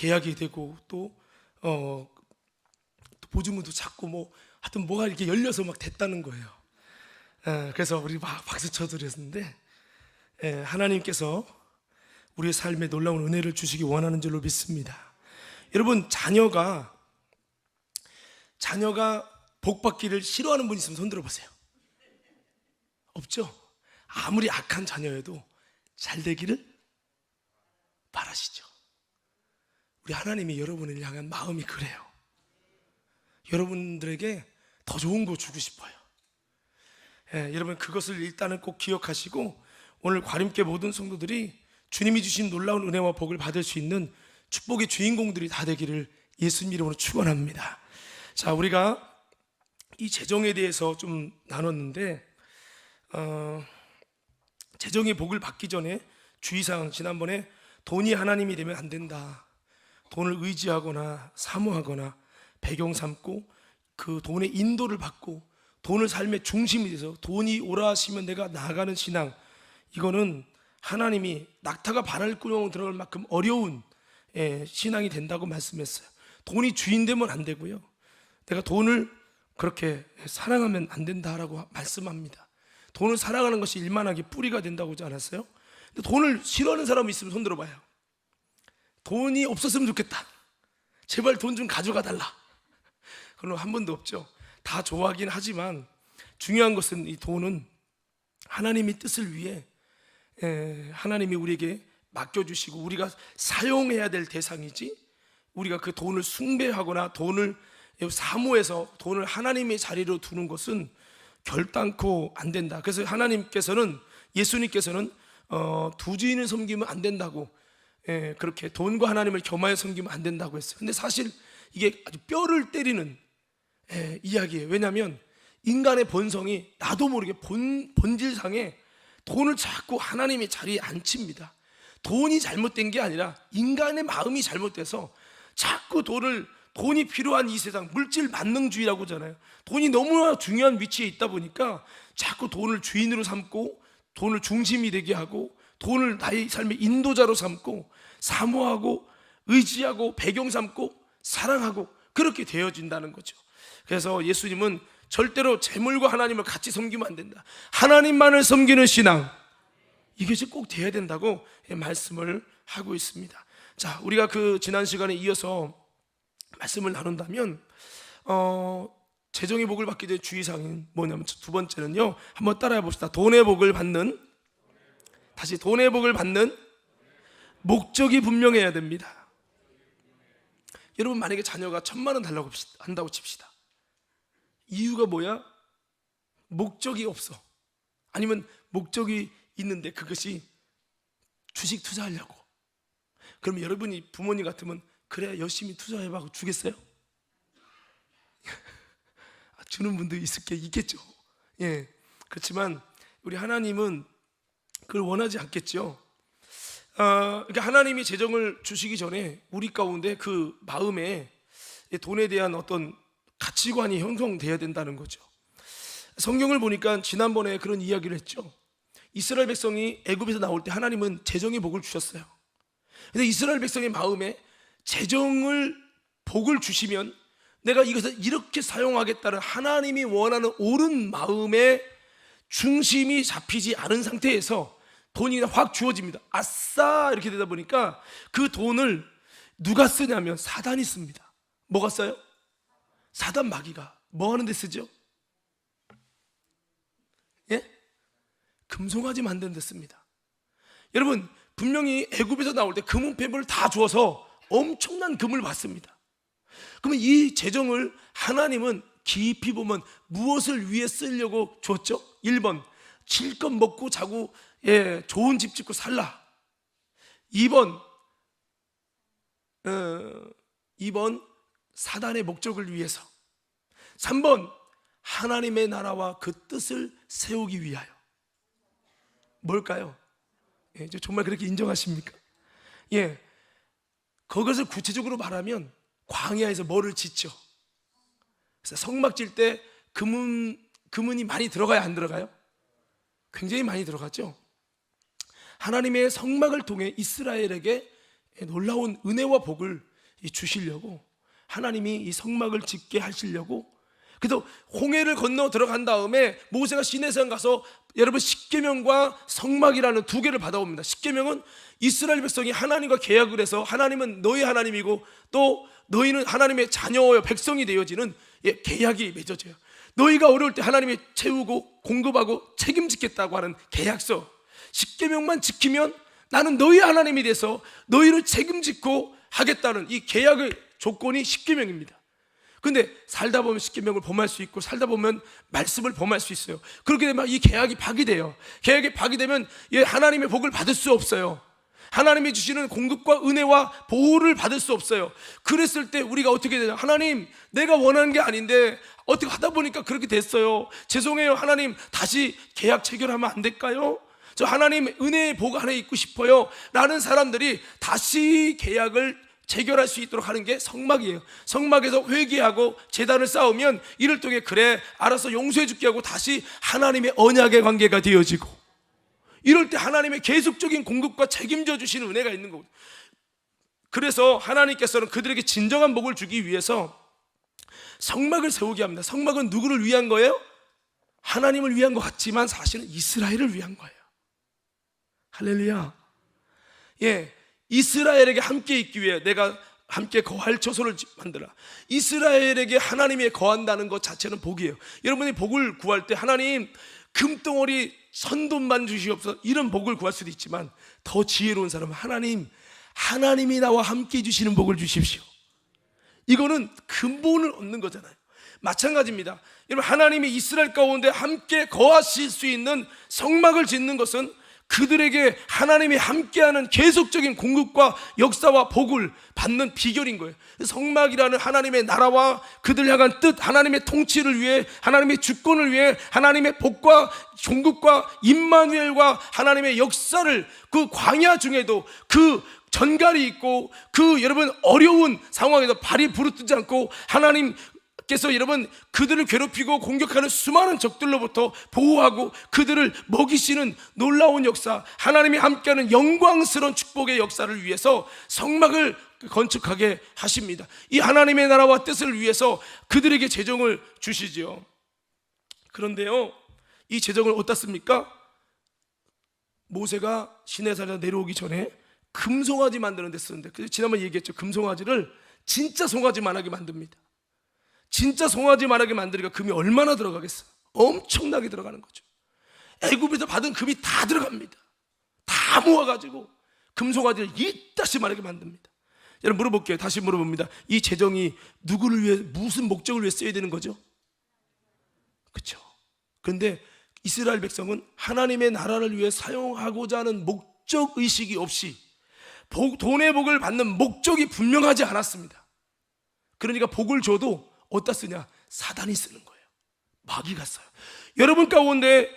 계약이 되고 또 보증금도 찾고 뭐 하여튼 뭐가 이렇게 열려서 막 됐다는 거예요. 그래서 우리 막 박수 쳐드렸는데, 하나님께서 우리의 삶에 놀라운 은혜를 주시기 원하는 줄로 믿습니다. 여러분, 자녀가 복 받기를 싫어하는 분 있으면 손 들어보세요. 없죠? 아무리 악한 자녀여도 잘 되기를 바라시죠. 우리 하나님이 여러분을 향한 마음이 그래요. 여러분들에게 더 좋은 거 주고 싶어요. 여러분, 그것을 일단은 꼭 기억하시고, 오늘 과림교 모든 성도들이 주님이 주신 놀라운 은혜와 복을 받을 수 있는 축복의 주인공들이 다 되기를 예수님 이름으로 축원합니다. 자, 우리가 이 재정에 대해서 좀 나눴는데, 재정의 복을 받기 전에 주의사항, 지난번에 돈이 하나님이 되면 안 된다, 돈을 의지하거나 사모하거나 배경 삼고 그 돈의 인도를 받고 돈을 삶의 중심이 돼서 돈이 오라 하시면 내가 나아가는 신앙, 이거는 하나님이 낙타가 바늘구멍 들어갈 만큼 어려운 신앙이 된다고 말씀했어요. 돈이 주인 되면 안 되고요, 내가 돈을 그렇게 사랑하면 안 된다라고 말씀합니다. 돈을 사랑하는 것이 일만하게 뿌리가 된다고 하지 않았어요? 근데 돈을 싫어하는 사람이 있으면 손 들어봐요. 돈이 없었으면 좋겠다, 제발 돈 좀 가져가 달라, 그런 한 번도 없죠. 다 좋아하긴 하지만 중요한 것은 이 돈은 하나님의 뜻을 위해 하나님이 우리에게 맡겨주시고 우리가 사용해야 될 대상이지, 우리가 그 돈을 숭배하거나 돈을 사모해서 돈을 하나님의 자리로 두는 것은 결단코 안 된다. 그래서 하나님께서는, 예수님께서는 두 주인을 섬기면 안 된다고, 그렇게 돈과 하나님을 겸하여 섬기면 안 된다고 했어요. 근데 사실 이게 아주 뼈를 때리는 이야기예요. 왜냐하면 인간의 본성이 나도 모르게 본질상에 돈을 자꾸 하나님의 자리에 앉힙니다. 돈이 잘못된 게 아니라 인간의 마음이 잘못돼서 자꾸 돈이 필요한 이 세상, 물질 만능주의라고 하잖아요. 돈이 너무나 중요한 위치에 있다 보니까 자꾸 돈을 주인으로 삼고 돈을 중심이 되게 하고 돈을 나의 삶의 인도자로 삼고 사모하고 의지하고 배경 삼고 사랑하고 그렇게 되어진다는 거죠. 그래서 예수님은 절대로 재물과 하나님을 같이 섬기면 안 된다, 하나님만을 섬기는 신앙, 이것이 꼭 돼야 된다고 말씀을 하고 있습니다. 자, 우리가 그 지난 시간에 이어서 말씀을 나눈다면 재정의 복을 받기 전에 주의사항은 뭐냐면, 두 번째는요, 한번 따라해 봅시다. 돈의 복을 받는 목적이 분명해야 됩니다. 여러분, 만약에 자녀가 1,000만 원 달라고 한다고 칩시다. 이유가 뭐야? 목적이 없어. 아니면 목적이 있는데 그것이 주식 투자하려고. 그럼 여러분이 부모님 같으면 그래 열심히 투자해봐 하고 주겠어요? 주는 분도 있겠죠. 그렇지만 우리 하나님은 그걸 원하지 않겠죠. 그러니까 하나님이 재정을 주시기 전에 우리 가운데 그 마음에 돈에 대한 어떤 가치관이 형성돼야 된다는 거죠. 성경을 보니까 지난번에 그런 이야기를 했죠. 이스라엘 백성이 애굽에서 나올 때 하나님은 재정의 복을 주셨어요. 근데 이스라엘 백성의 마음에 재정을 복을 주시면 내가 이것을 이렇게 사용하겠다는 하나님이 원하는 옳은 마음의 중심이 잡히지 않은 상태에서 돈이 확 주어집니다. 아싸 이렇게 되다 보니까 그 돈을 누가 쓰냐면 사단이 씁니다. 뭐가 써요? 사단 마귀가 뭐 하는 데 쓰죠? 금송아지 만드는 데 씁니다. 여러분, 분명히 애굽에서 나올 때 금은폐물을 다 주어서 엄청난 금을 받습니다. 그러면 이 재정을 하나님은 깊이 보면 무엇을 위해 쓰려고 줬죠? 1번 실컷 먹고 자고 좋은 집 짓고 살라. 2번 사단의 목적을 위해서. 3번 하나님의 나라와 그 뜻을 세우기 위하여. 뭘까요? 정말 그렇게 인정하십니까? 그것을 구체적으로 말하면 광야에서 뭐를 짓죠? 그래서 성막 질 때 금은이 많이 들어가요, 안 들어가요? 굉장히 많이 들어가죠. 하나님의 성막을 통해 이스라엘에게 놀라운 은혜와 복을 주시려고, 하나님이 이 성막을 짓게 하시려고. 그래서 홍해를 건너 들어간 다음에 모세가 시내산 가서 여러분 십계명과 성막이라는 두 개를 받아옵니다. 십계명은 이스라엘 백성이 하나님과 계약을 해서 하나님은 너희 하나님이고 또 너희는 하나님의 자녀여 백성이 되어지는 계약이 맺어져요. 너희가 어려울 때 하나님이 채우고 공급하고 책임지겠다고 하는 계약서. 십계명만 지키면 나는 너희 하나님이 돼서 너희를 책임지고 하겠다는 이 계약의 조건이 십계명입니다. 근데 살다 보면 십계명을 범할 수 있고 살다 보면 말씀을 범할 수 있어요. 그렇게 되면 이 계약이 파기돼요. 계약이 파기되면 하나님의 복을 받을 수 없어요. 하나님이 주시는 공급과 은혜와 보호를 받을 수 없어요. 그랬을 때 우리가 어떻게 되냐? 하나님, 내가 원하는 게 아닌데 어떻게 하다 보니까 그렇게 됐어요. 죄송해요. 하나님, 다시 계약 체결하면 안 될까요? 저 하나님 은혜의 복 안에 있고 싶어요 라는 사람들이 다시 계약을 체결할 수 있도록 하는 게 성막이에요. 성막에서 회개하고 제단을 쌓으면 이를 통해 그래 알아서 용서해 줄게 하고 다시 하나님의 언약의 관계가 되어지고, 이럴 때 하나님의 계속적인 공급과 책임져 주시는 은혜가 있는 거거든요. 그래서 하나님께서는 그들에게 진정한 복을 주기 위해서 성막을 세우게 합니다. 성막은 누구를 위한 거예요? 하나님을 위한 것 같지만 사실은 이스라엘을 위한 거예요. 할렐루야. 이스라엘에게 함께 있기 위해 내가 함께 거할 처소를 만들라. 이스라엘에게 하나님이 거한다는 것 자체는 복이에요. 여러분이 복을 구할 때 하나님 금덩어리 선돈만 주시옵소서 이런 복을 구할 수도 있지만 더 지혜로운 사람은 하나님이 나와 함께 해주시는 복을 주십시오. 이거는 근본을 얻는 거잖아요. 마찬가지입니다. 여러분, 하나님이 이스라엘 가운데 함께 거하실 수 있는 성막을 짓는 것은 그들에게 하나님이 함께하는 계속적인 공급과 역사와 복을 받는 비결인 거예요. 성막이라는 하나님의 나라와 그들 향한 뜻, 하나님의 통치를 위해, 하나님의 주권을 위해, 하나님의 복과 종국과 임마누엘과 하나님의 역사를 그 광야 중에도 그 전갈이 있고 그 여러분 어려운 상황에서 발이 부르뜨지 않고 하나님께서 여러분 그들을 괴롭히고 공격하는 수많은 적들로부터 보호하고 그들을 먹이시는 놀라운 역사, 하나님이 함께하는 영광스러운 축복의 역사를 위해서 성막을 건축하게 하십니다. 이 하나님의 나라와 뜻을 위해서 그들에게 재정을 주시지요. 그런데요, 이 재정을 어디다 씁니까? 모세가 시내산에서 내려오기 전에 금송아지 만드는 데 쓰는데, 지난번에 얘기했죠. 금송아지를 진짜 송아지만하게 만듭니다. 진짜 송아지만하게 만드니까 금이 얼마나 들어가겠어요? 엄청나게 들어가는 거죠. 애굽에서 받은 금이 다 들어갑니다. 다 모아가지고 금송아지를 이따시만하게 만듭니다. 여러분 물어볼게요. 다시 물어봅니다. 이 재정이 누구를 위해, 무슨 목적을 위해 써야 되는 거죠? 그렇죠. 그런데 이스라엘 백성은 하나님의 나라를 위해 사용하고자 하는 목적 의식이 없이 돈의 복을 받는 목적이 분명하지 않았습니다. 그러니까 복을 줘도 어디다 쓰냐? 사단이 쓰는 거예요. 마귀가 써요. 여러분 가운데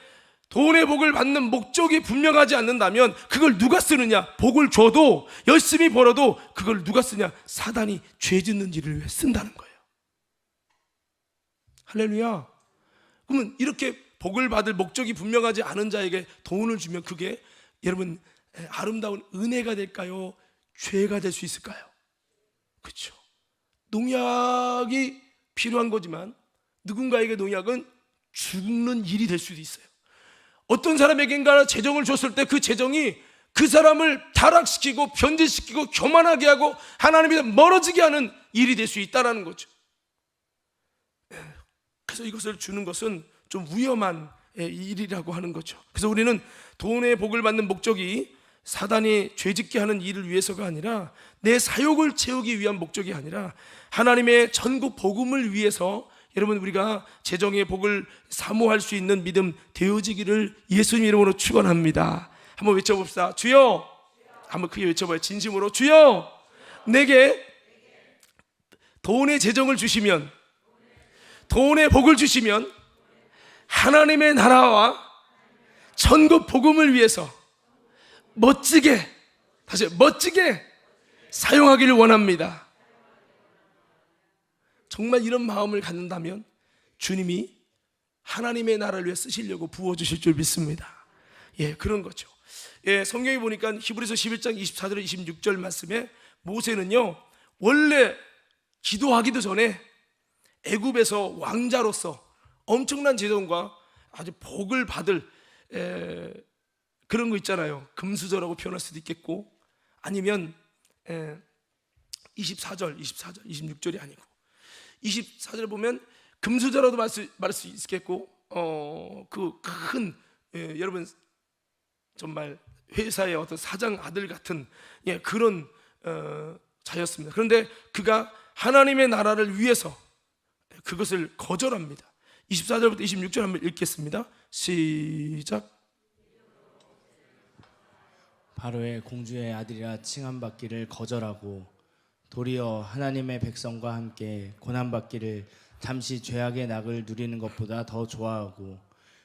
돈의 복을 받는 목적이 분명하지 않는다면 그걸 누가 쓰느냐? 복을 줘도 열심히 벌어도 그걸 누가 쓰냐? 사단이 죄 짓는 일을 위해 쓴다는 거예요. 할렐루야. 그러면 이렇게 복을 받을 목적이 분명하지 않은 자에게 돈을 주면 그게 여러분 아름다운 은혜가 될까요? 죄가 될 수 있을까요? 그렇죠. 농약이 필요한 거지만 누군가에게 농약은 죽는 일이 될 수도 있어요. 어떤 사람에겐가 재정을 줬을 때 그 재정이 그 사람을 타락시키고 변질시키고 교만하게 하고 하나님에서 멀어지게 하는 일이 될 수 있다는 거죠. 그래서 이것을 주는 것은 좀 위험한 일이라고 하는 거죠. 그래서 우리는 돈의 복을 받는 목적이 사단이 죄짓게 하는 일을 위해서가 아니라 내 사욕을 채우기 위한 목적이 아니라 하나님의 전국 복음을 위해서 여러분 우리가 재정의 복을 사모할 수 있는 믿음 되어지기를 예수님 이름으로 축원합니다. 한번 외쳐봅시다. 주여, 한번 크게 외쳐봐요. 진심으로 주여, 내게 돈의 재정을 주시면, 돈의 복을 주시면 하나님의 나라와 전국 복음을 위해서 멋지게, 다시 멋지게 사용하기를 원합니다. 정말 이런 마음을 갖는다면 주님이 하나님의 나라를 위해 쓰시려고 부어주실 줄 믿습니다. 그런 거죠. 성경에 보니까 히브리서 11장 24절 26절 말씀에 모세는요 원래 기도하기도 전에 애굽에서 왕자로서 엄청난 재정과 아주 복을 받을 그런 거 있잖아요. 금수저라고 표현할 수도 있겠고, 아니면 24절, 26절이 아니고 24절 보면 금수저라도 말할 수 있겠고, 그 큰 여러분 정말 회사의 어떤 사장 아들 같은 그런 자였습니다. 그런데 그가 하나님의 나라를 위해서 그것을 거절합니다. 24절부터 26절 한번 읽겠습니다. 시작. 바로의 공주의 아들이라 칭함받기를 거절하고 도리어 하나님의 백성과 함께 고난받기를 잠시 죄악의 낙을 누리는 것보다 더 좋아하고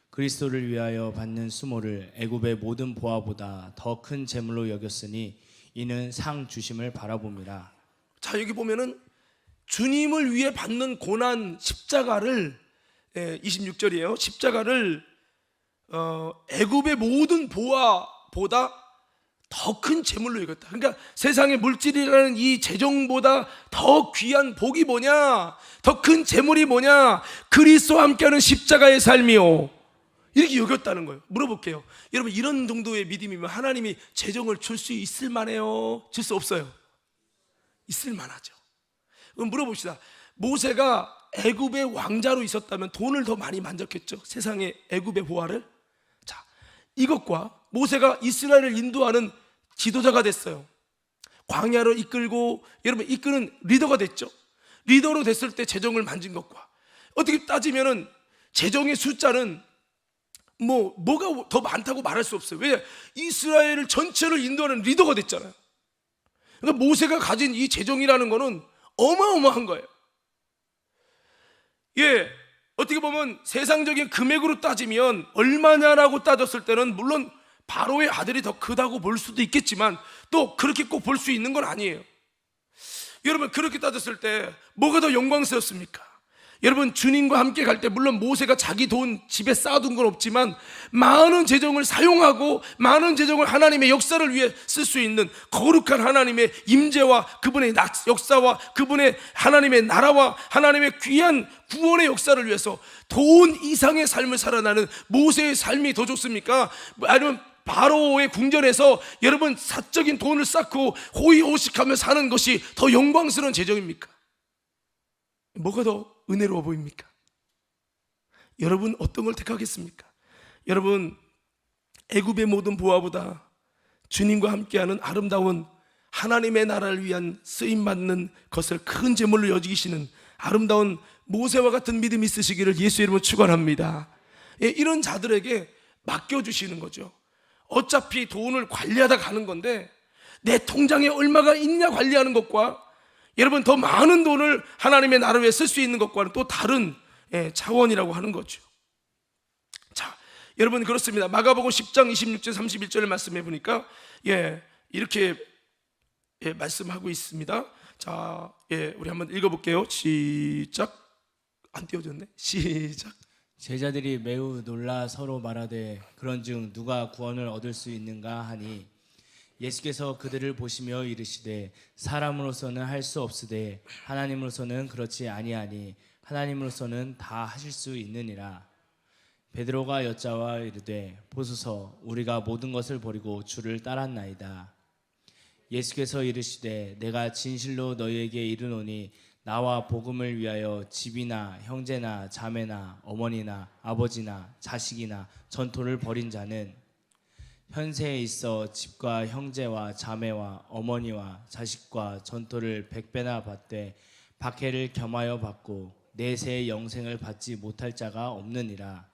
그리스도를 위하여 받는 수모를 애굽의 모든 보화보다 더 큰 재물로 여겼으니 이는 상 주심을 바라봅니다. 자, 여기 보면은 주님을 위해 받는 고난 십자가를 26절이에요. 십자가를 애굽의 모든 보화보다 더 큰 재물로 여겼다. 그러니까 세상의 물질이라는 이 재정보다 더 귀한 복이 뭐냐, 더 큰 재물이 뭐냐, 그리스도와 함께하는 십자가의 삶이요, 이렇게 여겼다는 거예요. 물어볼게요. 여러분, 이런 정도의 믿음이면 하나님이 재정을 줄 수 있을 만해요? 줄 수 없어요? 있을 만하죠. 그럼 물어봅시다. 모세가 애굽의 왕자로 있었다면 돈을 더 많이 만졌겠죠? 세상의 애굽의 보화를. 자, 이것과 모세가 이스라엘을 인도하는 지도자가 됐어요. 광야로 이끌고, 여러분, 이끄는 리더가 됐죠. 리더로 됐을 때 재정을 만진 것과 어떻게 따지면은 재정의 숫자는 뭐가 더 많다고 말할 수 없어요. 왜? 이스라엘을 전체를 인도하는 리더가 됐잖아요. 그러니까 모세가 가진 이 재정이라는 거는 어마어마한 거예요. 어떻게 보면 세상적인 금액으로 따지면 얼마냐라고 따졌을 때는 물론 바로의 아들이 더 크다고 볼 수도 있겠지만 또 그렇게 꼭 볼 수 있는 건 아니에요. 여러분, 그렇게 따졌을 때 뭐가 더 영광스럽습니까? 여러분, 주님과 함께 갈 때 물론 모세가 자기 돈 집에 쌓아둔 건 없지만 많은 재정을 사용하고 많은 재정을 하나님의 역사를 위해 쓸 수 있는 거룩한 하나님의 임재와 그분의 역사와 그분의 하나님의 나라와 하나님의 귀한 구원의 역사를 위해서 돈 이상의 삶을 살아나는 모세의 삶이 더 좋습니까? 아니면 바로의 궁전에서 여러분 사적인 돈을 쌓고 호의호식하며 사는 것이 더 영광스러운 재정입니까? 뭐가 더 은혜로워 보입니까? 여러분, 어떤 걸 택하겠습니까? 여러분, 애굽의 모든 보화보다 주님과 함께하는 아름다운 하나님의 나라를 위한 쓰임받는 것을 큰 재물로 여기시는 아름다운 모세와 같은 믿음이 있으시기를 예수의 이름으로 축원합니다. 이런 자들에게 맡겨주시는 거죠. 어차피 돈을 관리하다 가는 건데 내 통장에 얼마가 있냐 관리하는 것과 여러분 더 많은 돈을 하나님의 나라를 위해 쓸 수 있는 것과는 또 다른 차원이라고 하는 거죠. 자, 여러분, 그렇습니다. 마가복음 10장 26절 31절을 말씀해 보니까 이렇게 말씀하고 있습니다. 자, 우리 한번 읽어볼게요. 시작. 안 띄워졌네. 시작. 제자들이 매우 놀라 서로 말하되 그런즉 누가 구원을 얻을 수 있는가 하니 예수께서 그들을 보시며 이르시되 사람으로서는 할 수 없으되 하나님으로서는 그렇지 아니하니 하나님으로서는 다 하실 수 있느니라. 베드로가 여짜와 이르되 보소서 우리가 모든 것을 버리고 주를 따랐나이다. 예수께서 이르시되 내가 진실로 너희에게 이르노니 나와 복음을 위하여 집이나 형제나 자매나 어머니나 아버지나 자식이나 전토를 벌인 자는 현세에 있어 집과 형제와 자매와 어머니와 자식과 전토를 100배나 받되 박해를 겸하여 받고 내세의 영생을 받지 못할 자가 없느니라.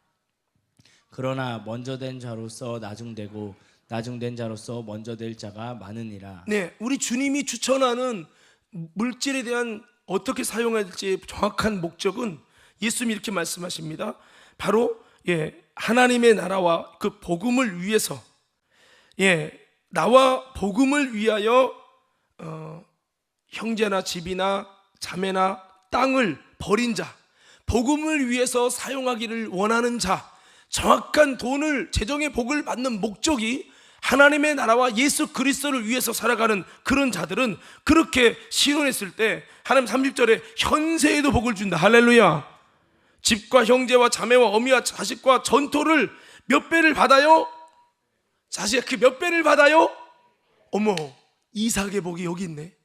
그러나 먼저 된 자로서 나중되고 나중된 자로서 먼저 될 자가 많으니라. 네, 우리 주님이 추천하는 물질에 대한 어떻게 사용해야 될지 정확한 목적은 예수님이 이렇게 말씀하십니다. 바로 하나님의 나라와 그 복음을 위해서 나와 복음을 위하여 형제나 집이나 자매나 땅을 버린 자, 복음을 위해서 사용하기를 원하는 자, 정확한 돈을 재정의 복을 받는 목적이 하나님의 나라와 예수 그리스도를 위해서 살아가는 그런 자들은 그렇게 신원했을 때 하나님 30절에 현세에도 복을 준다. 할렐루야. 집과 형제와 자매와 어미와 자식과 전토를 몇 배를 받아요? 자식 그 몇 배를 받아요? 어머, 이삭의 복이 여기 있네.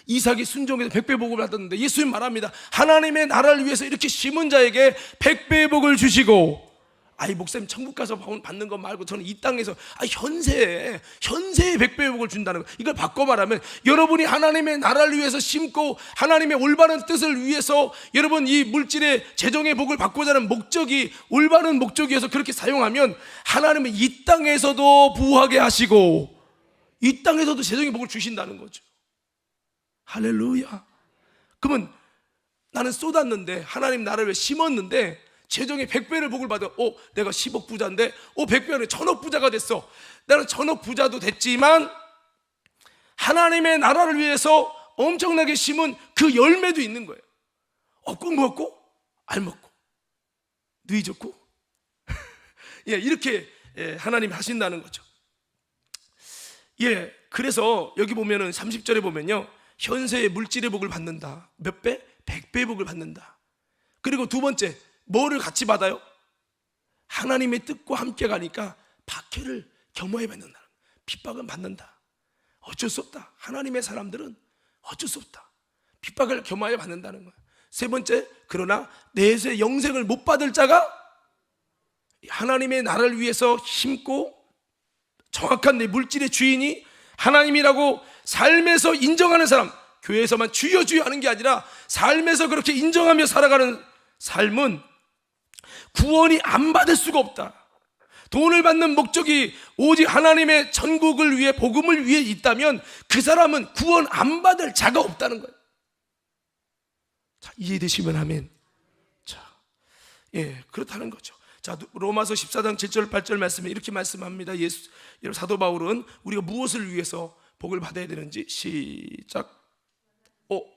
이삭이 순종해서 100배 복을 받았는데 예수님 말합니다. 하나님의 나라를 위해서 이렇게 심은 자에게 100배의 복을 주시고, 아이 목사님 천국 가서 받는 것 말고 저는 이 땅에서 현세에 100배의 복을 준다는 거. 이걸 바꿔 말하면 여러분이 하나님의 나라를 위해서 심고 하나님의 올바른 뜻을 위해서 여러분 이 물질의 재정의 복을 받고자 하는 목적이 올바른 목적이어서 그렇게 사용하면 하나님은 이 땅에서도 부하게 하시고 이 땅에서도 재정의 복을 주신다는 거죠. 할렐루야. 그러면 나는 쏟았는데 하나님 나라를 위해 심었는데 재정의 100배를 복을 받아. 내가 10억 부자인데 100배는 1000억 부자가 됐어. 나는 1000억 부자도 됐지만 하나님의 나라를 위해서 엄청나게 심은 그 열매도 있는 거예요. 꿀 먹고 알 먹고 누이 좋고 예, 이렇게 하나님이 하신다는 거죠. 예, 그래서 여기 보면은 30절에 보면요, 현세의 물질의 복을 받는다. 몇 배? 100배의 복을 받는다. 그리고 두 번째, 뭐를 같이 받아요? 하나님의 뜻과 함께 가니까 박해를 겸허히 받는다. 핍박은 받는다. 어쩔 수 없다. 하나님의 사람들은 어쩔 수 없다. 핍박을 겸허히 받는다는 거야. 세 번째, 그러나 내세 영생을 못 받을 자가 하나님의 나라를 위해서 힘고 정확한 내 물질의 주인이 하나님이라고 삶에서 인정하는 사람, 교회에서만 주여 주여 하는 게 아니라 삶에서 그렇게 인정하며 살아가는 삶은 구원이 안 받을 수가 없다. 돈을 받는 목적이 오직 하나님의 천국을 위해 복음을 위해 있다면 그 사람은 구원 안 받을 자가 없다는 거예요. 자, 이해되시면 아멘. 자, 예, 그렇다는 거죠. 자, 로마서 14장 7절 8절 말씀에 이렇게 말씀합니다. 여러분 사도 바울은 우리가 무엇을 위해서 복을 받아야 되는지 시작.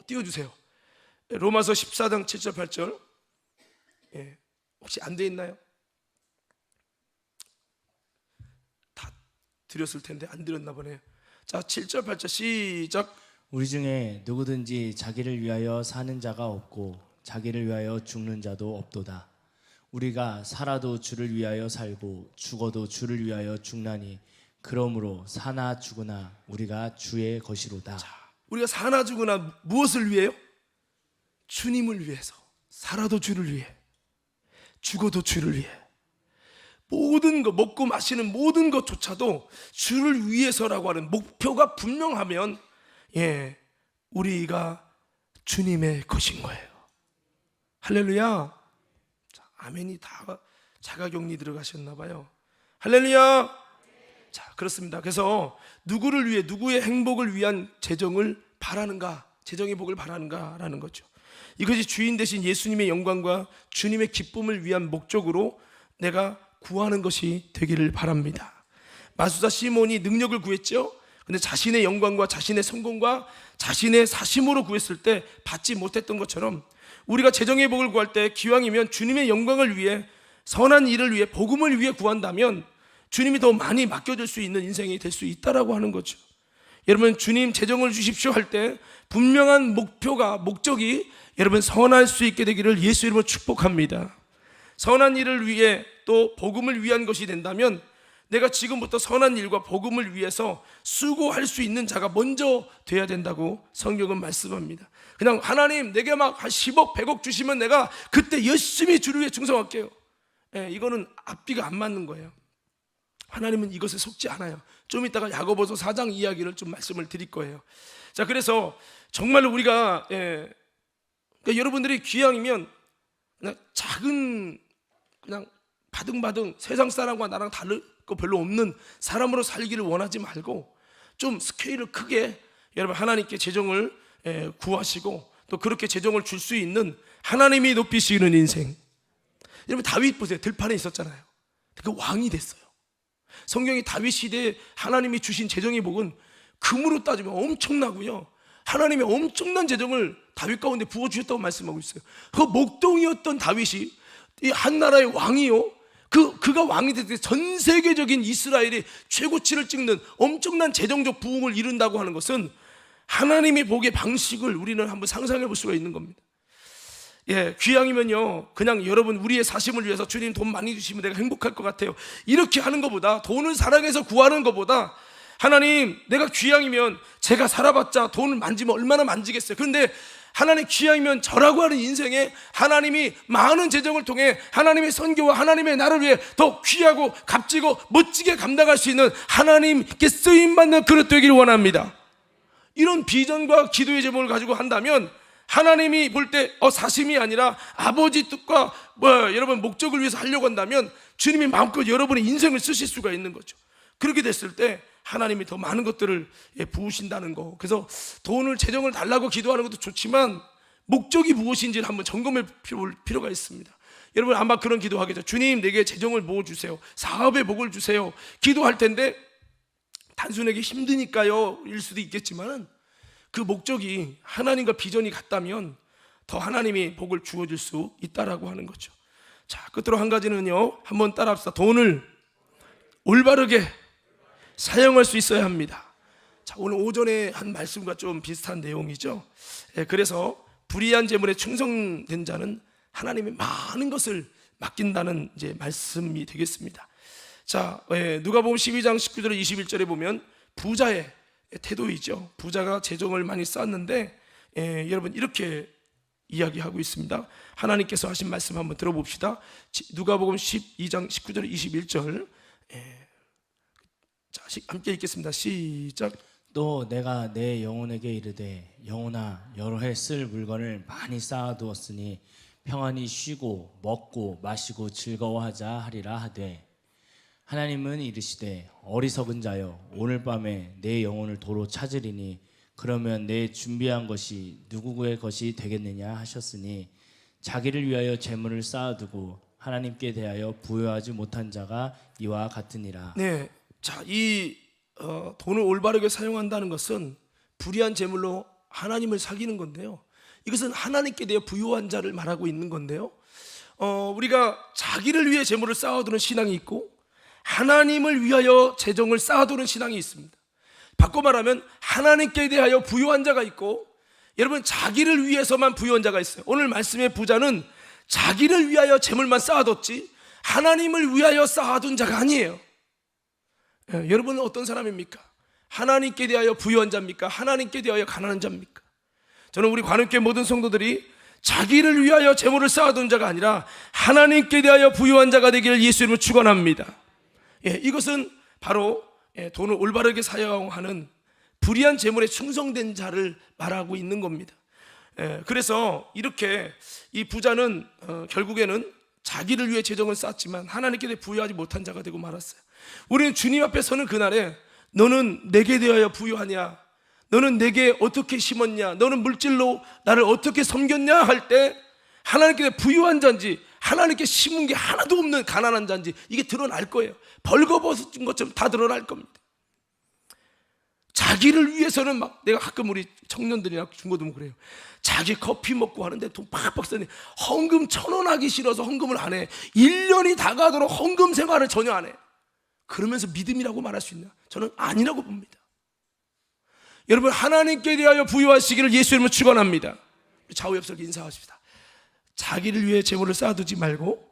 띄워주세요. 로마서 14장 7절 8절. 예, 혹시 안 돼 있나요? 다 드렸을 텐데 안 드렸나 보네요. 자, 7절 8절 시작. 우리 중에 누구든지 자기를 위하여 사는 자가 없고 자기를 위하여 죽는 자도 없도다. 우리가 살아도 주를 위하여 살고 죽어도 주를 위하여 죽나니 그러므로 사나 죽으나 우리가 주의 것이로다. 자, 우리가 사나 죽으나 무엇을 위해요? 주님을 위해서. 살아도 주를 위해, 죽어도 주를 위해. 모든 것, 먹고 마시는 모든 것조차도 주를 위해서라고 하는 목표가 분명하면 예, 우리가 주님의 것인 거예요. 할렐루야. 자, 아멘이 다 자가격리 들어가셨나 봐요. 할렐루야. 자, 그렇습니다. 그래서 누구를 위해, 누구의 행복을 위한 재정을 바라는가, 재정의 복을 바라는가라는 거죠. 이것이 주인 되신 예수님의 영광과 주님의 기쁨을 위한 목적으로 내가 구하는 것이 되기를 바랍니다. 마수사 시몬이 능력을 구했죠. 근데 자신의 영광과 자신의 성공과 자신의 사심으로 구했을 때 받지 못했던 것처럼 우리가 재정의 복을 구할 때 기왕이면 주님의 영광을 위해, 선한 일을 위해, 복음을 위해 구한다면 주님이 더 많이 맡겨줄 수 있는 인생이 될 수 있다라고 하는 거죠. 여러분, 주님 재정을 주십시오 할 때 분명한 목적이 여러분 선할 수 있게 되기를 예수 이름으로 축복합니다. 선한 일을 위해 또 복음을 위한 것이 된다면 내가 지금부터 선한 일과 복음을 위해서 수고할 수 있는 자가 먼저 돼야 된다고 성경은 말씀합니다. 그냥 하나님 내게 막 한 10억 100억 주시면 내가 그때 열심히 주를 위해 충성할게요. 이거는 앞뒤가 안 맞는 거예요. 하나님은 이것에 속지 않아요. 좀 이따가 야고보서 4장 이야기를 좀 말씀을 드릴 거예요. 자, 그래서 정말로 우리가 그러니까 여러분들이 기왕이면 그냥 작은, 그냥 바등바등 세상 사람과 나랑 다를 거 별로 없는 사람으로 살기를 원하지 말고 좀 스케일을 크게 여러분 하나님께 재정을 구하시고 또 그렇게 재정을 줄 수 있는 하나님이 높이시는 인생. 여러분 다윗 보세요. 들판에 있었잖아요. 그 왕이 됐어요. 성경이 다윗 시대에 하나님이 주신 재정의 복은 금으로 따지면 엄청나고요. 하나님의 엄청난 재정을 다윗 가운데 부어주셨다고 말씀하고 있어요. 그 목동이었던 다윗이 이 한 나라의 왕이요, 그 그가 왕이 됐을 때 전 세계적인 이스라엘이 최고치를 찍는 엄청난 재정적 부흥을 이룬다고 하는 것은 하나님이 보기의 방식을 우리는 한번 상상해 볼 수가 있는 겁니다. 예, 귀양이면요, 그냥 여러분 우리의 사심을 위해서 주님 돈 많이 주시면 내가 행복할 것 같아요, 이렇게 하는 것보다, 돈을 사랑해서 구하는 것보다, 하나님 내가 귀양이면 제가 살아봤자 돈을 만지면 얼마나 만지겠어요. 그런데 하나님 귀양이면 저라고 하는 인생에 하나님이 많은 재정을 통해 하나님의 선교와 하나님의 나를 위해 더 귀하고 값지고 멋지게 감당할 수 있는 하나님께 쓰임받는 그릇 되기를 원합니다. 이런 비전과 기도의 제목을 가지고 한다면 하나님이 볼 때 사심이 아니라 아버지 뜻과 여러분 목적을 위해서 하려고 한다면 주님이 마음껏 여러분의 인생을 쓰실 수가 있는 거죠. 그렇게 됐을 때 하나님이 더 많은 것들을 부으신다는 거. 그래서 돈을, 재정을 달라고 기도하는 것도 좋지만 목적이 무엇인지를 한번 점검해 볼 필요가 있습니다. 여러분 아마 그런 기도하겠죠. 주님 내게 재정을 부어주세요, 사업에 복을 주세요, 기도할 텐데 단순하게 힘드니까요 일 수도 있겠지만 그 목적이 하나님과 비전이 같다면 더 하나님이 복을 주어줄 수 있다라고 하는 거죠. 자, 끝으로 한 가지는요, 한번 따라합시다. 돈을 올바르게 사용할 수 있어야 합니다. 자, 오늘 오전에 한 말씀과 좀 비슷한 내용이죠. 그래서 불의한 재물에 충성된 자는 하나님의 많은 것을 맡긴다는 이제 말씀이 되겠습니다. 자, 누가복음 12장 19절 21절에 보면 부자의 태도이죠. 부자가 재정을 많이 쌓았는데 여러분 이렇게 이야기하고 있습니다. 하나님께서 하신 말씀 한번 들어봅시다. 누가복음 12장 19절 21절 자, 함께 읽겠습니다. 시작. 또 내가 내 영혼에게 이르되 영혼아 여러 해 쓸 물건을 많이 쌓아두었으니 평안히 쉬고 먹고 마시고 즐거워하자 하리라 하되 하나님은 이르시되 어리석은 자여 오늘 밤에 내 영혼을 도로 찾으리니 그러면 내 준비한 것이 누구의 것이 되겠느냐 하셨으니 자기를 위하여 재물을 쌓아두고 하나님께 대하여 부여하지 못한 자가 이와 같으니라. 네, 자, 이 돈을 올바르게 사용한다는 것은 불의한 재물로 하나님을 사귀는 건데요, 이것은 하나님께 대해 부요한 자를 말하고 있는 건데요, 우리가 자기를 위해 재물을 쌓아두는 신앙이 있고 하나님을 위하여 재정을 쌓아두는 신앙이 있습니다. 바꿔 말하면 하나님께 대하여 부요한 자가 있고, 여러분 자기를 위해서만 부요한 자가 있어요. 오늘 말씀의 부자는 자기를 위하여 재물만 쌓아뒀지 하나님을 위하여 쌓아둔 자가 아니에요. 여러분은 어떤 사람입니까? 하나님께 대하여 부요한 자입니까? 하나님께 대하여 가난한 자입니까? 저는 우리 관음교회 모든 성도들이 자기를 위하여 재물을 쌓아둔 자가 아니라 하나님께 대하여 부요한 자가 되기를 예수 이름으로 축원합니다. 이것은 바로 돈을 올바르게 사용하는 불의한 재물에 충성된 자를 말하고 있는 겁니다. 그래서 이렇게 이 부자는 결국에는 자기를 위해 재정을 쌓았지만 하나님께 대해 부여하지 못한 자가 되고 말았어요. 우리는 주님 앞에 서는 그날에 너는 내게 대하여 부여하냐, 너는 내게 어떻게 심었냐, 너는 물질로 나를 어떻게 섬겼냐 할 때 하나님께 대해 부여한 자인지 하나님께 심은 게 하나도 없는 가난한 자인지 이게 드러날 거예요. 벌거벗은 것처럼 다 드러날 겁니다. 자기를 위해서는 막, 내가 가끔 우리 청년들이나 중고등 그래요. 자기 커피 먹고 하는데 돈 팍팍 쓰니 헌금 1,000원 하기 싫어서 헌금을 안 해. 1년이 다 가도록 헌금 생활을 전혀 안 해. 그러면서 믿음이라고 말할 수 있나? 저는 아니라고 봅니다. 여러분 하나님께 대하여 부여하시기를 예수 이름으로 축원합니다. 좌우 옆서 인사하십시다. 자기를 위해 재물을 쌓아두지 말고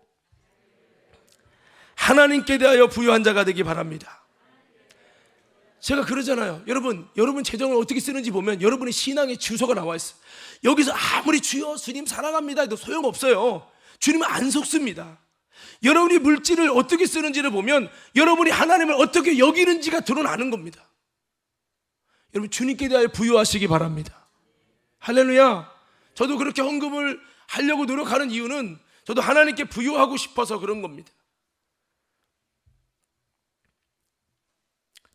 하나님께 대하여 부여한 자가 되기 바랍니다. 제가 그러잖아요. 여러분 재정을 어떻게 쓰는지 보면 여러분의 신앙의 주소가 나와 있어요. 여기서 아무리 주여 주님 사랑합니다 해도 소용없어요. 주님은 안 속습니다. 여러분이 물질을 어떻게 쓰는지를 보면 여러분이 하나님을 어떻게 여기는지가 드러나는 겁니다. 여러분 주님께 대하여 부여하시기 바랍니다. 할렐루야. 저도 그렇게 헌금을 하려고 노력하는 이유는 저도 하나님께 부여하고 싶어서 그런 겁니다.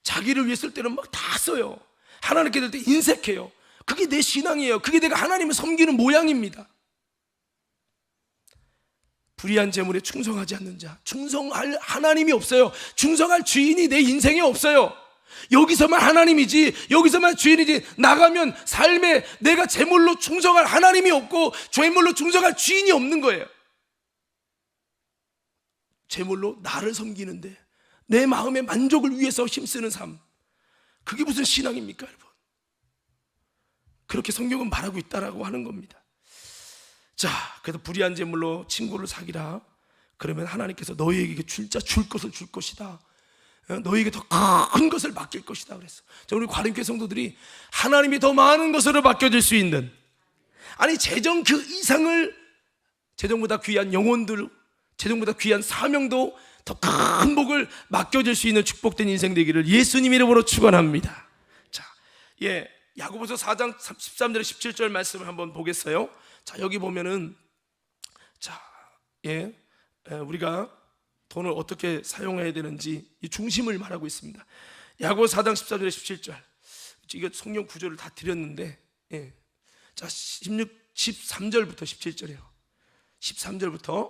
자기를 위해 쓸 때는 막 다 써요. 하나님께 될 때 인색해요. 그게 내 신앙이에요. 그게 내가 하나님을 섬기는 모양입니다. 불의한 재물에 충성하지 않는 자, 충성할 하나님이 없어요. 충성할 주인이 내 인생에 없어요. 여기서만 하나님이지, 여기서만 주인이지, 나가면 삶에 내가 재물로 충성할 하나님이 없고 재물로 충성할 주인이 없는 거예요. 제물로 나를 섬기는데 내 마음의 만족을 위해서 힘쓰는 삶, 그게 무슨 신앙입니까, 여러분? 그렇게 성경은 말하고 있다라고 하는 겁니다. 자, 그래서 불의한 제물로 친구를 사귀라. 그러면 하나님께서 너희에게 진짜 줄 것을 줄 것이다. 너희에게 더 큰 것을 맡길 것이다 그랬어. 자, 우리 과림교회 성도들이 하나님이 더 많은 것으로 맡겨줄 수 있는, 아니 재정 그 이상을, 재정보다 귀한 영혼들, 재정보다 귀한 사명도 더 큰 복을 맡겨줄 수 있는 축복된 인생 되기를 예수님 이름으로 축원합니다. 자, 야고보서 4장 13절 17절 말씀을 한번 보겠어요. 자, 여기 보면은 자, 우리가 돈을 어떻게 사용해야 되는지 이 중심을 말하고 있습니다. 야고보서 4장 14절 17절. 이거 성경 구절을 다 드렸는데, 자, 13절부터 17절이에요. 13절부터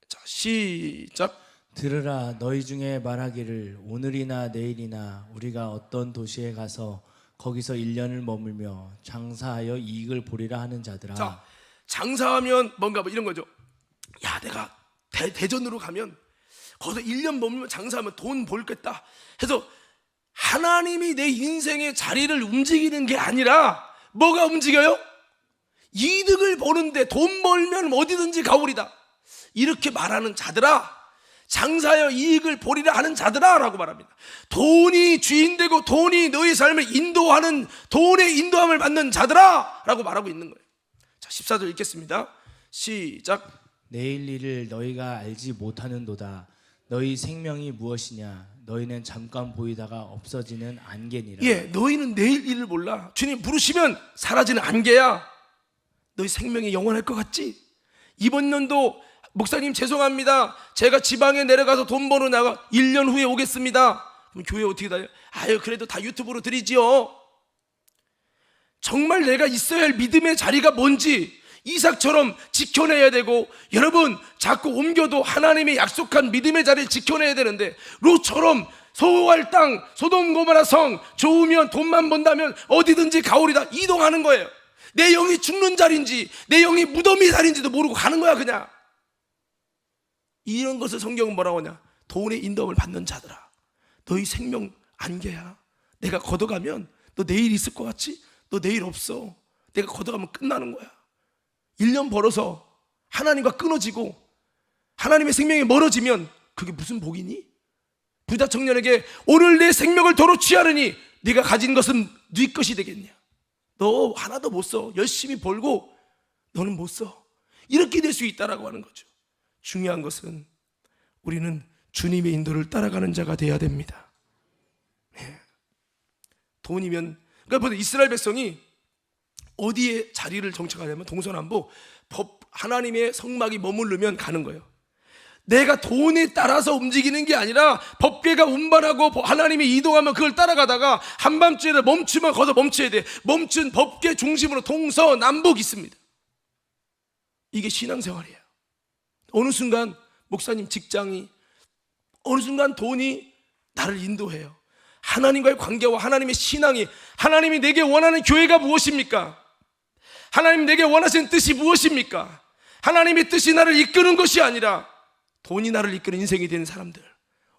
자, 시작. 들으라, 너희 중에 말하기를 오늘이나 내일이나 우리가 어떤 도시에 가서 거기서 1년을 머물며 장사하여 이익을 보리라 하는 자들아. 자, 장사하면 뭔가 뭐 이런 거죠. 야, 내가 대전으로 가면 거기서 1년 머물면 장사하면 돈 벌겠다 해서 하나님이 내 인생의 자리를 움직이는 게 아니라 뭐가 움직여요? 이득을 보는데, 돈 벌면 어디든지 가오리다 이렇게 말하는 자들아, 장사하여 이익을 보리라 하는 자들아 라고 말합니다. 돈이 주인되고 돈이 너희 삶을 인도하는, 돈의 인도함을 받는 자들아 라고 말하고 있는 거예요. 자, 14절 읽겠습니다. 시작. 내일 일을 너희가 알지 못하는도다. 너희 생명이 무엇이냐? 너희는 잠깐 보이다가 없어지는 안개니라. 너희는 내일 일을 몰라. 주님 부르시면 사라지는 안개야. 너희 생명이 영원할 것 같지? 이번 년도 목사님 죄송합니다, 제가 지방에 내려가서 돈 버는 나가 1년 후에 오겠습니다. 그럼 교회 어떻게 다녀요? 아유, 그래도 다 유튜브로 드리지요. 정말 내가 있어야 할 믿음의 자리가 뭔지 이삭처럼 지켜내야 되고, 여러분 자꾸 옮겨도 하나님의 약속한 믿음의 자리를 지켜내야 되는데, 롯처럼 소유할 땅, 소돔 고모라 성 좋으면, 돈만 번다면 어디든지 가오리다 이동하는 거예요. 내 영이 죽는 자리인지 내 영이 무덤이 자리인지도 모르고 가는 거야 그냥. 이런 것을 성경은 뭐라고 하냐? 돈의 인도함을 받는 자들아, 너희 생명 안개야. 내가 걷어가면 너 내일 있을 것 같지? 너 내일 없어. 내가 걷어가면 끝나는 거야. 1년 벌어서 하나님과 끊어지고 하나님의 생명이 멀어지면 그게 무슨 복이니? 부자 청년에게 오늘 내 생명을 도로 취하느니 네가 가진 것은 네 것이 되겠냐? 너 하나도 못 써. 열심히 벌고 너는 못 써. 이렇게 될 수 있다라고 하는 거죠. 중요한 것은 우리는 주님의 인도를 따라가는 자가 돼야 됩니다. 돈이면, 그러니까 보세요, 이스라엘 백성이 어디에 자리를 정착하냐면 동서남북 하나님의 성막이 머무르면 가는 거예요. 내가 돈에 따라서 움직이는 게 아니라 법궤가 운반하고 하나님이 이동하면 그걸 따라가다가 한밤중에 멈추면 거기서 멈춰야 돼. 멈춘 법궤 중심으로 동서남북 있습니다. 이게 신앙생활이에요. 어느 순간 목사님 직장이, 어느 순간 돈이 나를 인도해요. 하나님과의 관계와 하나님의 신앙이, 하나님이 내게 원하는 교회가 무엇입니까? 하나님 내게 원하시는 뜻이 무엇입니까? 하나님의 뜻이 나를 이끄는 것이 아니라 돈이 나를 이끄는 인생이 되는 사람들,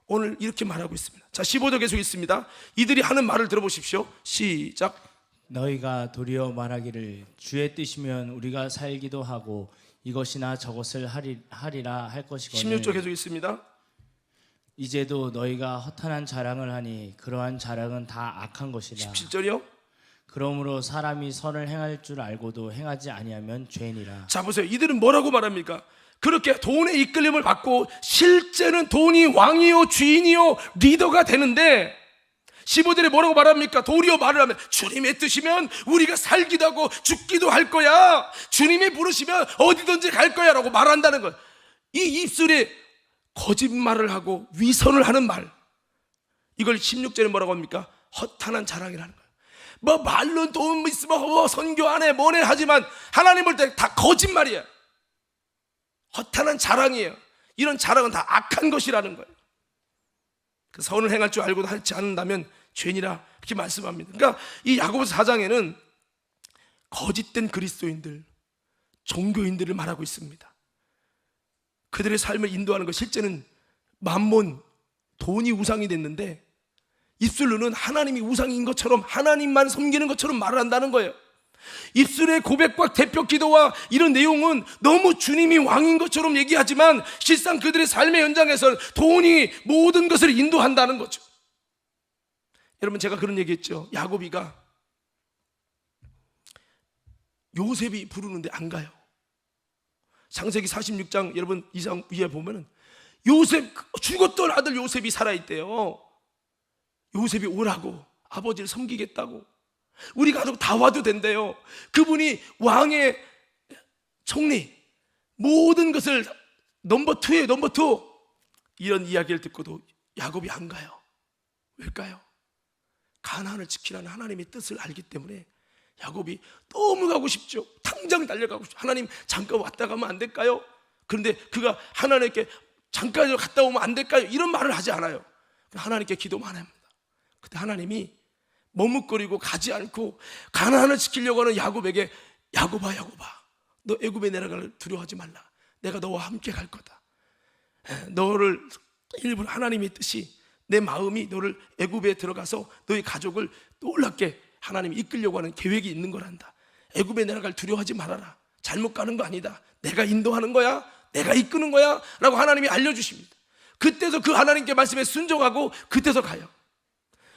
오늘 이렇게 말하고 있습니다. 자, 15절 계속 있습니다. 이들이 하는 말을 들어보십시오. 시작. 너희가 도리어 말하기를 주의 뜻이면 우리가 살기도 하고 이것이나 저것을 하리라 할 것이거늘 16절 계속 있습니다. 이제도 너희가 허탄한 자랑을 하니 그러한 자랑은 다 악한 것이라. 17절이요. 그러므로 사람이 선을 행할 줄 알고도 행하지 아니하면 죄니라. 자, 보세요. 이들은 뭐라고 말합니까? 그렇게 돈의 이끌림을 받고 실제는 돈이 왕이요 주인이요 리더가 되는데 15절에 뭐라고 말합니까? 도리어 말을 하면 주님의 뜻이면 우리가 살기도 하고 죽기도 할 거야. 주님이 부르시면 어디든지 갈 거야 라고 말한다는 거예요. 이 입술에 거짓말을 하고 위선을 하는 말, 이걸 16절에 뭐라고 합니까? 허탄한 자랑이라는 거예요. 뭐 말로 돈 있으면 선교 안 해 뭐네 하지만 하나님 볼 때 다 거짓말이야. 허탄한 자랑이에요. 이런 자랑은 다 악한 것이라는 거예요. 그 선을 행할 줄 알고도 하지 않는다면 죄니라, 이렇게 말씀합니다. 그러니까 이 야고보서 4장에는 거짓된 그리스도인들, 종교인들을 말하고 있습니다. 그들의 삶을 인도하는 것, 실제는 만몬, 돈이 우상이 됐는데 입술로는 하나님이 우상인 것처럼, 하나님만 섬기는 것처럼 말을 한다는 거예요. 입술의 고백과 대표 기도와 이런 내용은 너무 주님이 왕인 것처럼 얘기하지만 실상 그들의 삶의 현장에서 돈이 모든 것을 인도한다는 거죠. 여러분, 제가 그런 얘기했죠. 야곱이가 요셉이 부르는데 안 가요. 창세기 46장 여러분 이상 위에 보면은 요셉, 죽었던 아들 요셉이 살아있대요. 요셉이 오라고, 아버지를 섬기겠다고, 우리 가족 다 와도 된대요. 그분이 왕의 총리, 모든 것을 넘버 2예요, 넘버 2. 이런 이야기를 듣고도 야곱이 안 가요. 왜일까요? 가나안을 지키라는 하나님의 뜻을 알기 때문에 야곱이 너무 가고 싶죠. 당장 달려가고 싶죠. 하나님, 잠깐 왔다 가면 안 될까요? 그런데 그가 하나님께 잠깐 갔다 오면 안 될까요? 이런 말을 하지 않아요. 하나님께 기도만 합니다. 그때 하나님이 머뭇거리고 가지 않고 가나안을 지키려고 하는 야곱에게, 야곱아, 야곱아, 너 애굽에 내려갈 두려워하지 말라. 내가 너와 함께 갈 거다. 너를 일부러, 하나님의 뜻이, 내 마음이 너를 애굽에 들어가서 너의 가족을 놀랍게 하나님이 이끌려고 하는 계획이 있는 거란다. 애굽에 내려갈 두려워하지 말아라. 잘못 가는 거 아니다. 내가 인도하는 거야. 내가 이끄는 거야. 라고 하나님이 알려주십니다. 그때서 그 하나님께 말씀에 순종하고 그때서 가요.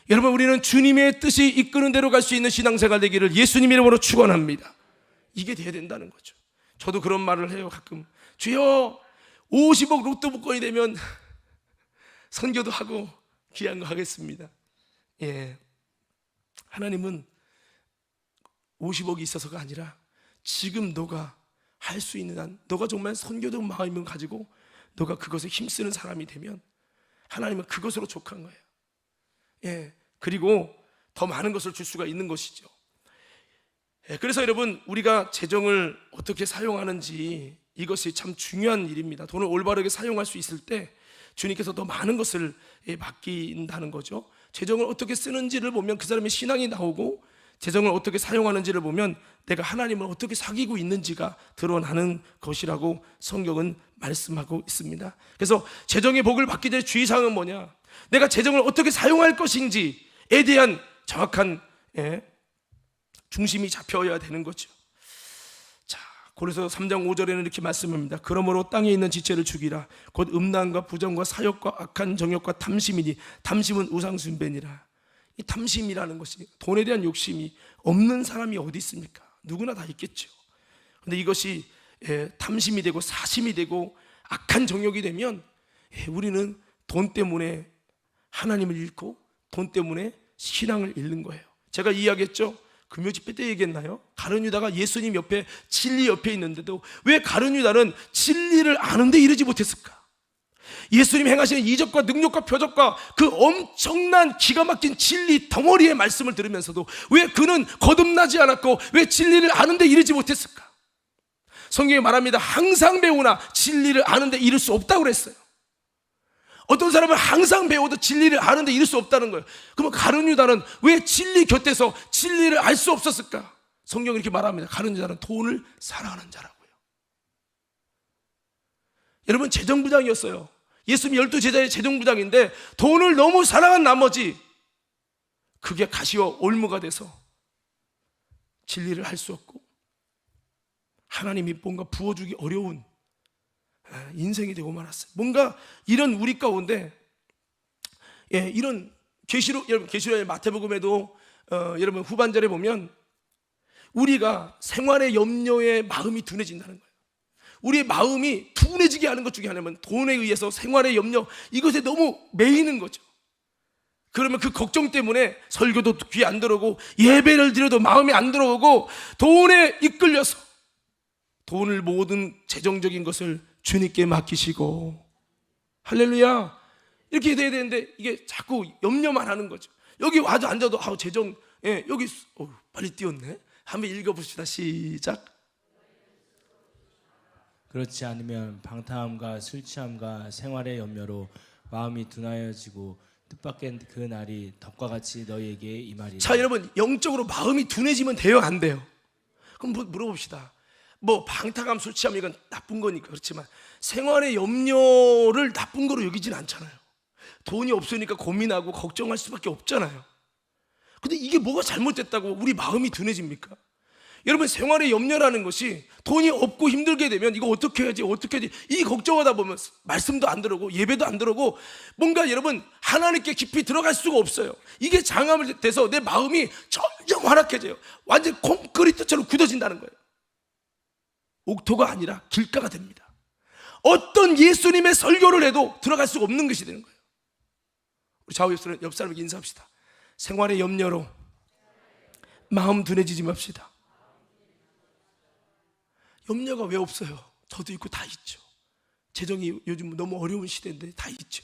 여러분, 우리는 주님의 뜻이 이끄는 대로 갈 수 있는 신앙생활 되기를 예수님 이름으로 축원합니다. 이게 돼야 된다는 거죠. 저도 그런 말을 해요. 가끔, 주여 50억 로또 복권이 되면 선교도 하고 귀한 거 하겠습니다. 예, 하나님은 50억이 있어서가 아니라 지금 너가 할 수 있는 한, 너가 정말 선교적 마음을 가지고 너가 그것에 힘쓰는 사람이 되면 하나님은 그것으로 족한 거예요. 예, 그리고 더 많은 것을 줄 수가 있는 것이죠. 예, 그래서 여러분, 우리가 재정을 어떻게 사용하는지 이것이 참 중요한 일입니다. 돈을 올바르게 사용할 수 있을 때 주님께서 더 많은 것을 맡긴다는 거죠. 재정을 어떻게 쓰는지를 보면 그 사람의 신앙이 나오고, 재정을 어떻게 사용하는지를 보면 내가 하나님을 어떻게 사귀고 있는지가 드러나는 것이라고 성경은 말씀하고 있습니다. 그래서 재정의 복을 받기 전에 주의사항은 뭐냐? 내가 재정을 어떻게 사용할 것인지에 대한 정확한 중심이 잡혀야 되는 거죠. 자, 고린도서 3장 5절에는 이렇게 말씀합니다. 그러므로 땅에 있는 지체를 죽이라. 곧 음란과 부정과 사욕과 악한 정욕과 탐심이니 탐심은 우상숭배니라. 이 탐심이라는 것이, 돈에 대한 욕심이 없는 사람이 어디 있습니까? 누구나 다 있겠죠. 그런데 이것이 탐심이 되고 사심이 되고 악한 정욕이 되면 우리는 돈 때문에 하나님을 잃고 돈 때문에 신앙을 잃는 거예요. 제가 이야기했죠. 금요 집회 때 얘기했나요? 가룟 유다가 예수님 옆에, 진리 옆에 있는데도 왜 가룟 유다는 진리를 아는데 이르지 못했을까? 예수님 행하시는 이적과 능력과 표적과 그 엄청난 기가 막힌 진리 덩어리의 말씀을 들으면서도 왜 그는 거듭나지 않았고 왜 진리를 아는데 이르지 못했을까? 성경이 말합니다. 항상 배우나 진리를 아는데 이룰 수 없다고 그랬어요. 어떤 사람은 항상 배워도 진리를 아는데 이룰 수 없다는 거예요. 그러면 가룟 유다는 왜 진리 곁에서 진리를 알 수 없었을까? 성경이 이렇게 말합니다. 가룟 유다는 돈을 사랑하는 자라고요. 여러분, 재정부장이었어요. 예수님 12제자의 재정부장인데 돈을 너무 사랑한 나머지 그게 가시와 올무가 돼서 진리를 할 수 없고 하나님이 뭔가 부어주기 어려운 인생이 되고 말았어요. 뭔가 이런 우리 가운데 이런 계시록, 여러분 계시록의 마태복음에도 여러분 후반절에 보면 우리가 생활의 염려에 마음이 둔해진다는 거예요. 우리의 마음이 둔해지게 하는 것 중에 하나는 돈에 의해서 생활의 염려, 이것에 너무 매이는 거죠. 그러면 그 걱정 때문에 설교도 귀에 안 들어오고 예배를 드려도 마음이 안 들어오고 돈에 이끌려서 돈을, 모든 재정적인 것을 주님께 맡기시고, 할렐루야, 이렇게 돼야 되는데 이게 자꾸 염려만 하는 거죠. 여기 와서 앉아도 재정, 여기 빨리 띄웠네. 한번 읽어봅시다. 시작. 그렇지 않으면 방탕함과 술 취함과 생활의 염려로 마음이 둔하여지고 뜻밖의 그 날이 덕과 같이 너희에게 임하리라. 자, 여러분, 영적으로 마음이 둔해지면 돼요, 안 돼요? 그럼 물어봅시다. 뭐 방탕함, 술 취함 이건 나쁜 거니까 그렇지만 생활의 염려를 나쁜 거로 여기진 않잖아요. 돈이 없으니까 고민하고 걱정할 수밖에 없잖아요. 근데 이게 뭐가 잘못됐다고 우리 마음이 둔해집니까? 여러분, 생활의 염려라는 것이 돈이 없고 힘들게 되면 이거 어떻게 해야지 이 걱정하다 보면 말씀도 안 들어오고 예배도 안 들어오고 뭔가 여러분 하나님께 깊이 들어갈 수가 없어요. 이게 장애물이 돼서 내 마음이 점점 완악해져요. 완전 콘크리트처럼 굳어진다는 거예요. 옥토가 아니라 길가가 됩니다. 어떤 예수님의 설교를 해도 들어갈 수가 없는 것이 되는 거예요. 우리 좌우 옆 사람에게 인사합시다. 생활의 염려로 마음 둔해지지 맙시다. 염려가 왜 없어요? 저도 있고 다 있죠. 재정이 요즘 너무 어려운 시대인데 다 있죠.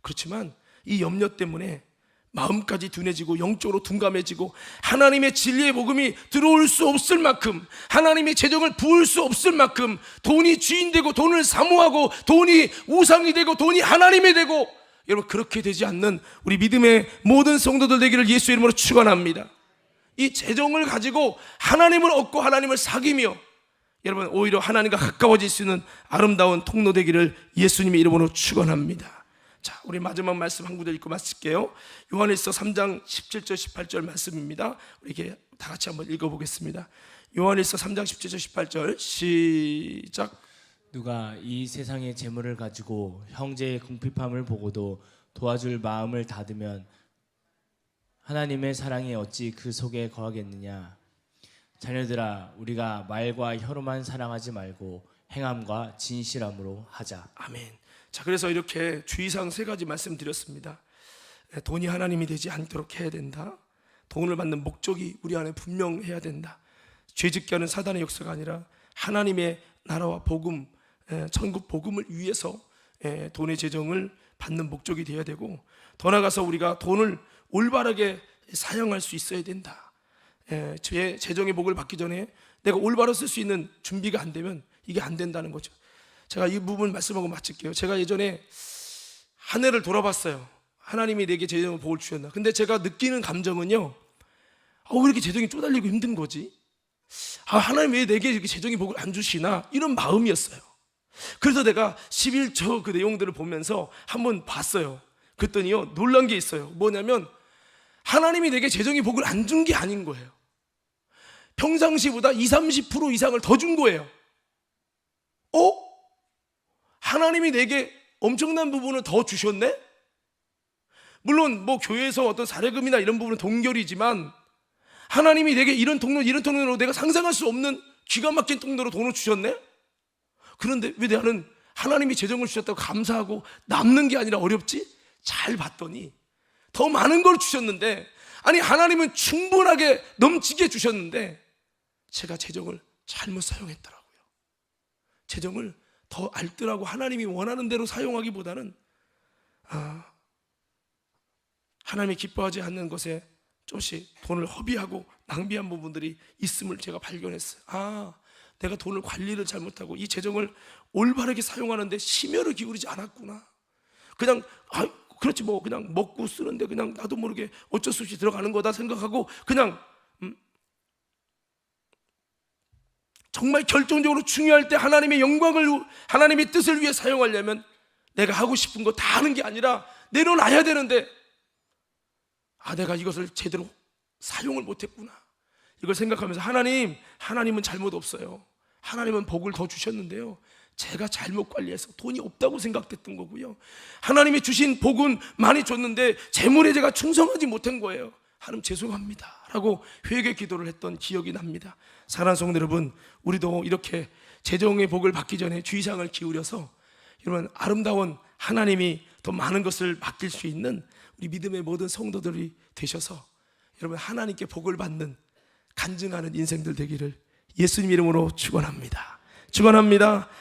그렇지만 이 염려 때문에 마음까지 둔해지고 영적으로 둔감해지고 하나님의 진리의 복음이 들어올 수 없을 만큼, 하나님의 재정을 부을 수 없을 만큼 돈이 주인 되고 돈을 사모하고 돈이 우상이 되고 돈이 하나님이 되고, 여러분 그렇게 되지 않는 우리 믿음의 모든 성도들 되기를 예수의 이름으로 축원합니다. 이 재정을 가지고 하나님을 얻고 하나님을 사귀며 여러분 오히려 하나님과 가까워질 수 있는 아름다운 통로 되기를 예수님의 이름으로 축원합니다. 자, 우리 마지막 말씀 한 구절 읽고 마칠게요. 요한일서 3장 17절 18절 말씀입니다. 우리 이렇게 다 같이 한번 읽어보겠습니다. 요한일서 3장 17절 18절 시작. 누가 이 세상의 재물을 가지고 형제의 궁핍함을 보고도 도와줄 마음을 닫으면 하나님의 사랑이 어찌 그 속에 거하겠느냐. 자녀들아, 우리가 말과 혀로만 사랑하지 말고 행함과 진실함으로 하자. 아멘. 자, 그래서 이렇게 주의사항 3가지 말씀드렸습니다. 돈이 하나님이 되지 않도록 해야 된다. 돈을 받는 목적이 우리 안에 분명해야 된다. 죄짓게 하는 사단의 역사가 아니라 하나님의 나라와 복음, 천국 복음을 위해서 돈의 재정을 받는 목적이 되어야 되고, 더 나아가서 우리가 돈을 올바르게 사용할 수 있어야 된다. 재정의 복을 받기 전에 내가 올바로 쓸 수 있는 준비가 안 되면 이게 안 된다는 거죠. 제가 이 부분 말씀하고 마칠게요. 제가 예전에 한 해를 돌아봤어요. 하나님이 내게 재정의 복을 주셨나. 근데 제가 느끼는 감정은요, 왜 이렇게 재정이 쪼달리고 힘든 거지? 하나님 왜 내게 이렇게 재정의 복을 안 주시나? 이런 마음이었어요. 그래서 내가 11조 그 내용들을 보면서 한번 봤어요. 그랬더니요, 놀란 게 있어요. 뭐냐면 하나님이 내게 재정의 복을 안 준 게 아닌 거예요. 평상시보다 20-30% 이상을 더 준 거예요. 하나님이 내게 엄청난 부분을 더 주셨네? 물론 뭐 교회에서 어떤 사례금이나 이런 부분은 동결이지만 하나님이 내게 이런 통로로 내가 상상할 수 없는 기가 막힌 통로로 돈을 주셨네? 그런데 왜 나는 하나님이 재정을 주셨다고 감사하고 남는 게 아니라 어렵지? 잘 봤더니 더 많은 걸 주셨는데, 아니 하나님은 충분하게 넘치게 주셨는데 제가 재정을 잘못 사용했더라고요. 재정을 더 알뜰하고 하나님이 원하는 대로 사용하기보다는 하나님이 기뻐하지 않는 것에 조금씩 돈을 허비하고 낭비한 부분들이 있음을 제가 발견했어요. 내가 돈을 관리를 잘못하고 이 재정을 올바르게 사용하는데 심혈을 기울이지 않았구나. 그냥 그렇지 뭐 그냥 먹고 쓰는데 그냥 나도 모르게 어쩔 수 없이 들어가는 거다 생각하고 그냥 정말 결정적으로 중요할 때 하나님의 영광을, 하나님의 뜻을 위해 사용하려면 내가 하고 싶은 거 다 하는 게 아니라 내려놔야 되는데 내가 이것을 제대로 사용을 못했구나. 이걸 생각하면서 하나님은 잘못 없어요. 하나님은 복을 더 주셨는데요, 제가 잘못 관리해서 돈이 없다고 생각됐던 거고요. 하나님이 주신 복은 많이 줬는데 재물에 제가 충성하지 못한 거예요. 하나님 죄송합니다 라고 회개 기도를 했던 기억이 납니다. 사랑하는 성도 여러분, 우리도 이렇게 재정의 복을 받기 전에 주의사항을 기울여서 여러분 아름다운 하나님이 더 많은 것을 맡길 수 있는 우리 믿음의 모든 성도들이 되셔서 여러분 하나님께 복을 받는 간증하는 인생들 되기를 예수님 이름으로 축원합니다. 축원합니다.